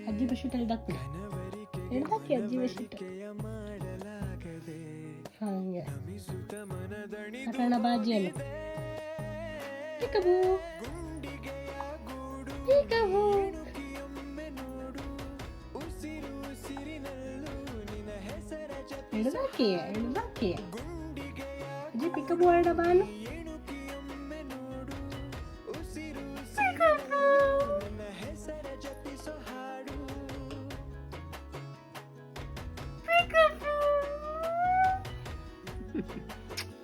ಅಜ್ಜಿ ಬೆಡ್ಶೀಟ್ ಹಿಡ್ದಾಕ್ಬಿಡಿ, ಹಿಡ್ದಾಕಿ ಅಜ್ಜಿ ಬೆಡ್ಶೀಟ್. ಹಾಗೆ ಹಾಕೋಣ ಬಾಜಿಯನ್ನು. ಪೀಕಬೂ ಪೀಕಬೂ. ಹಿಡ್ದಾಕಿ ಹಿಡ್ದಾಕಿ ಅಜ್ಜಿ ಪಿಕಬೂ ಆಡ ಬಾನು.